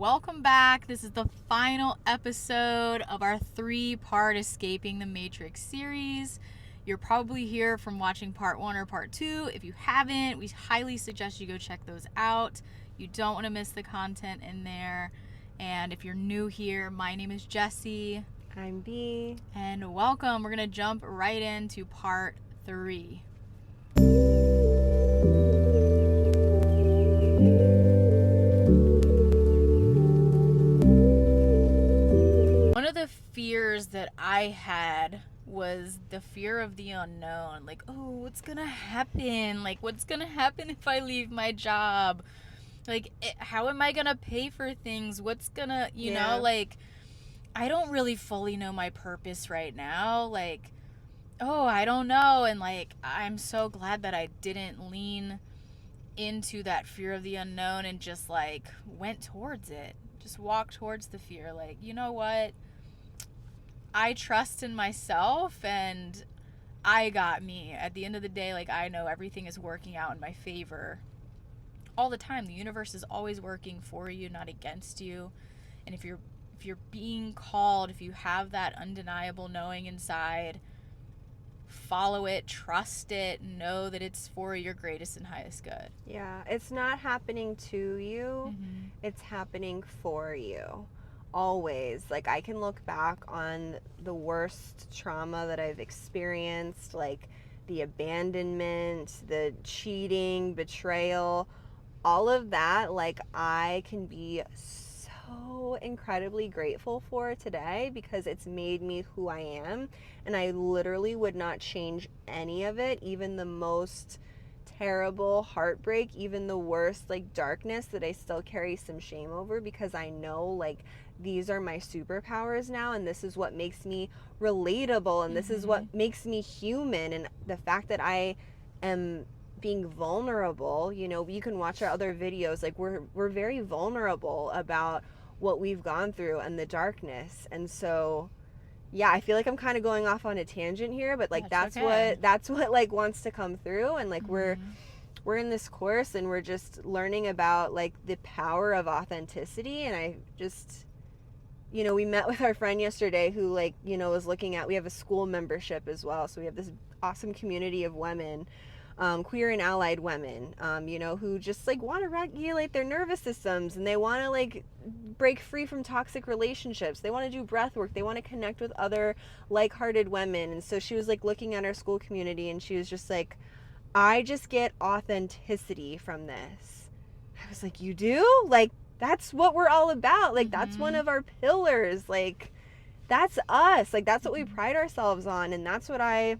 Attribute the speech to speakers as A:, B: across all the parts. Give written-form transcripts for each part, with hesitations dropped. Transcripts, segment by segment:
A: Welcome back. This is the final episode of our 3-part Escaping the Matrix series. You're probably here from watching part 1 or part 2. If you haven't, we highly suggest you go check those out. You don't want to miss the content in there. And if you're new here, my name is Jessie.
B: I'm B.
A: And welcome. We're going to jump right into part 3. One of the fears that I had was the fear of the unknown. Like, oh, what's gonna happen? Like, what's gonna happen if I leave my job? Like, how am I gonna pay for things? What's gonna, you know, like, I don't really fully know my purpose right now. Like, oh, I don't know. And, like, I'm so glad that I didn't lean into that fear of the unknown and just, like, went towards it. Just walk towards the fear. Like, you know what? I trust in myself and I got me. At the end of the day, like, I know everything is working out in my favor all the time. The universe is always working for you, not against you. And if you're being called, if you have that undeniable knowing inside, follow it, trust it, know that it's for your greatest and highest good.
B: Yeah, it's not happening to you, it's happening for you. Always. Like, I can look back on the worst trauma that I've experienced, like the abandonment, the cheating, betrayal, all of that. Like, I can be so incredibly grateful for today because it's made me who I am, and I literally would not change any of it, even the most terrible heartbreak, even the worst like darkness that I still carry some shame over, because I know like these are my superpowers now, and this is what makes me relatable, and this is what makes me human. And the fact that I am being vulnerable, you know, you can watch our other videos, like we're very vulnerable about what we've gone through and the darkness. And so yeah, I feel like I'm kind of going off on a tangent here, but like that's what like wants to come through. And like we're in this course and we're just learning about like the power of authenticity. And I just, you know, we met with our friend yesterday who, like, you know, was looking at, we have a school membership as well, so we have this awesome community of women, queer and allied women, you know, who just like want to regulate their nervous systems, and they want to like break free from toxic relationships. They want to do breath work. They want to connect with other like-hearted women. And so she was like looking at our school community, and she was just like, I just get authenticity from this. I was like, you do? Like, that's what we're all about. Like, that's one of our pillars. Like, that's us. Like, that's what we pride ourselves on. And that's what I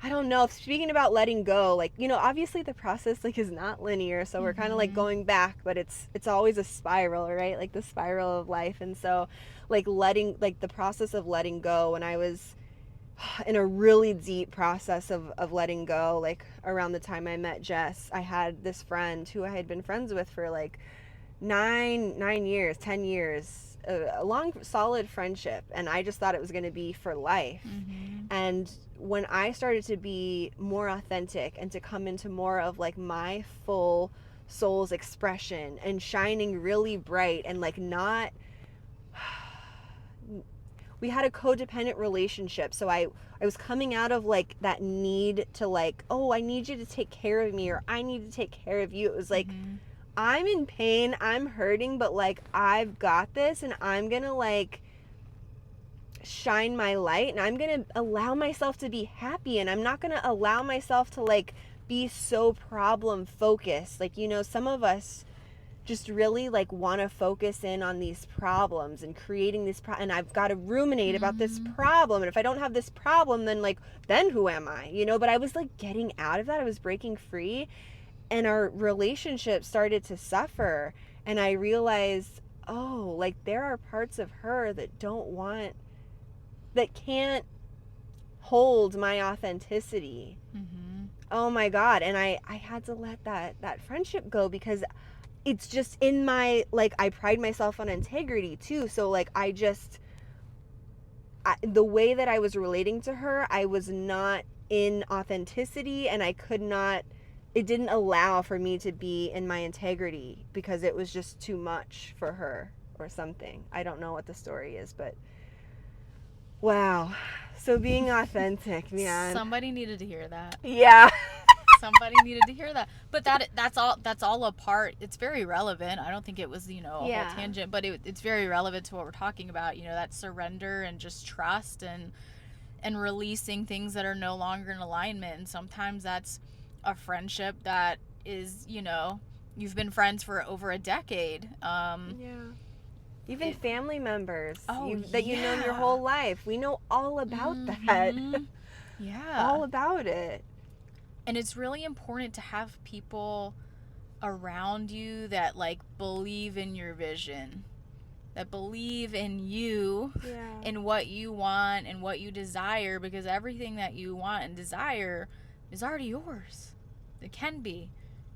B: don't know. Speaking about letting go, like, you know, obviously the process like is not linear. So we're kind of like going back, but it's always a spiral, right? Like the spiral of life. And so like the process of letting go, when I was in a really deep process of letting go, like around the time I met Jess, I had this friend who I had been friends with for like 9 years, 10 years, a long solid friendship, and I just thought it was going to be for life. And when I started to be more authentic and to come into more of like my full soul's expression and shining really bright, and like not we had a codependent relationship, so I was coming out of like that need to like, oh, I need you to take care of me, or I need to take care of you. It was like, I'm in pain, I'm hurting, but like I've got this, and I'm gonna like shine my light, and I'm gonna allow myself to be happy, and I'm not gonna allow myself to like be so problem focused. Like, you know, some of us just really like want to focus in on these problems and creating this and I've got to ruminate about this problem, and if I don't have this problem, then who am I, you know? But I was like getting out of that, I was breaking free, and our relationship started to suffer. And I realized, oh, like there are parts of her that can't hold my authenticity. Oh my God. And I had to let that friendship go, because it's just in my, like, I pride myself on integrity too. So like the way that I was relating to her, I was not in authenticity, and I could not it didn't allow for me to be in my integrity because it was just too much for her or something. I don't know what the story is, but wow. So being authentic, man.
A: Somebody needed to hear that.
B: Yeah.
A: Somebody needed to hear that. But that's all a part. It's very relevant. I don't think it was, a whole tangent, but it's very relevant to what we're talking about, that surrender and just trust and releasing things that are no longer in alignment. And sometimes that's a friendship that is, you've been friends for over a decade.
B: Even family members that
A: you've
B: known your whole life. We know all about that.
A: Yeah.
B: All about it.
A: And it's really important to have people around you that believe in your vision, that believe in you, in what you want and what you desire, because everything that you want and desire is already yours. It can be,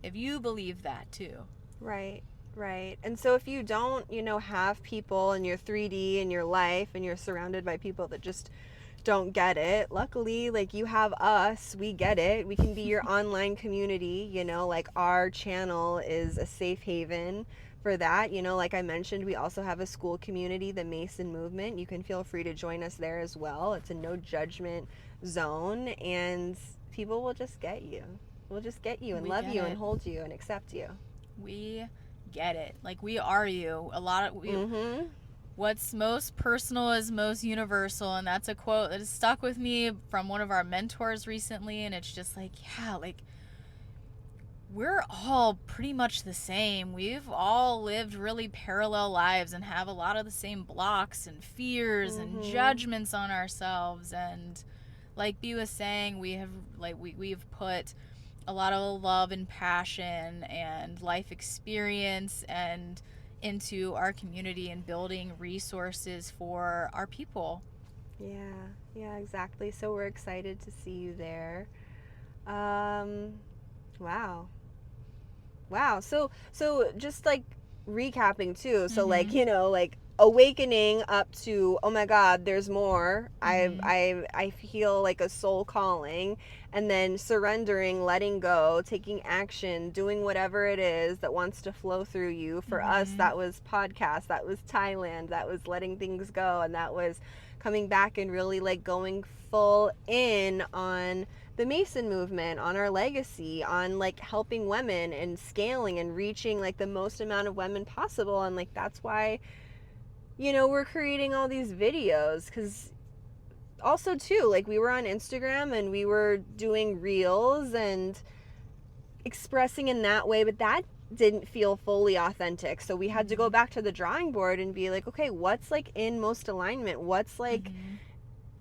A: if you believe that too.
B: Right. And so if you don't, have people in your 3D in your life and you're surrounded by people that just don't get it, luckily, you have us. We get it. We can be your online community. Our channel is a safe haven for that. Like I mentioned, we also have a school community, the Mason Movement. You can feel free to join us there as well. It's a no judgment zone, and people will just get you. We'll just get you and love you and hold you and accept you.
A: We get it. We are you. What's most personal is most universal, and that's a quote that has stuck with me from one of our mentors recently. And it's just we're all pretty much the same. We've all lived really parallel lives and have a lot of the same blocks and fears and judgments on ourselves. And like B was saying, we've put a lot of love and passion and life experience and into our community and building resources for our people.
B: Yeah, exactly. So we're excited to see you there. Wow. So just recapping too. So awakening up to, oh my God, there's more. I feel like a soul calling, and then surrendering, letting go, taking action, doing whatever it is that wants to flow through you. For us, that was podcast, that was Thailand, that was letting things go, and that was coming back and really going full in on the Mason movement, on our legacy, on helping women and scaling and reaching the most amount of women possible. And that's why we're creating all these videos, because also too, we were on Instagram and we were doing reels and expressing in that way, but that didn't feel fully authentic. So we had to go back to the drawing board and be okay, what's in most alignment? What's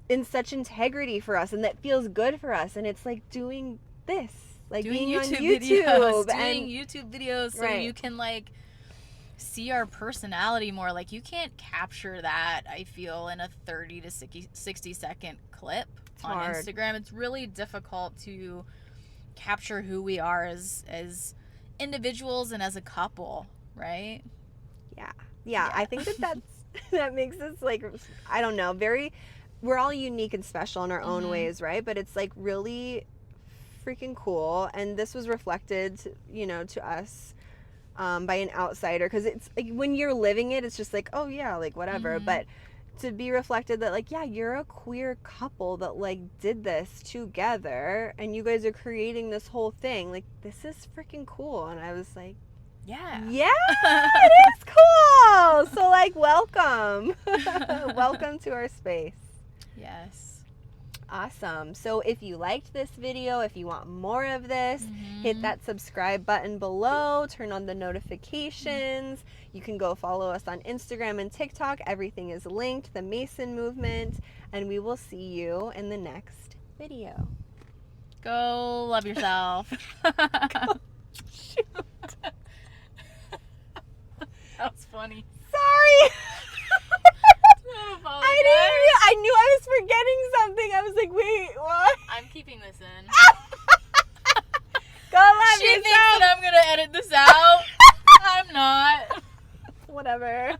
B: in such integrity for us and that feels good for us? And it's doing this,
A: doing
B: being
A: YouTube
B: on YouTube
A: videos,
B: and
A: doing YouTube videos so you can see our personality more. You can't capture that, I feel, in a 30 to 60 second clip on
B: hard.
A: Instagram. It's really difficult to capture who we are as individuals and as a couple, right?
B: Yeah. I think that makes us I don't know, we're all unique and special in our own ways, right? But it's really freaking cool. And this was reflected to us by an outsider, because it's when you're living it, it's just oh yeah, whatever. But to be reflected that you're a queer couple that did this together and you guys are creating this whole thing, this is freaking cool. And I was yeah, it is cool. So welcome. Welcome to our space.
A: Yes.
B: Awesome. So if you liked this video, if you want more of this, hit that subscribe button below, turn on the notifications. You can go follow us on Instagram and TikTok. Everything is linked, the Mason Movement, and we will see you in the next video.
A: Go love yourself.
B: Shoot.
A: That was funny.
B: Sorry. I knew I was forgetting something. I was wait, what?
A: I'm keeping this in.
B: Go love
A: She
B: yourself.
A: thinks that I'm gonna edit this out. I'm not.
B: Whatever.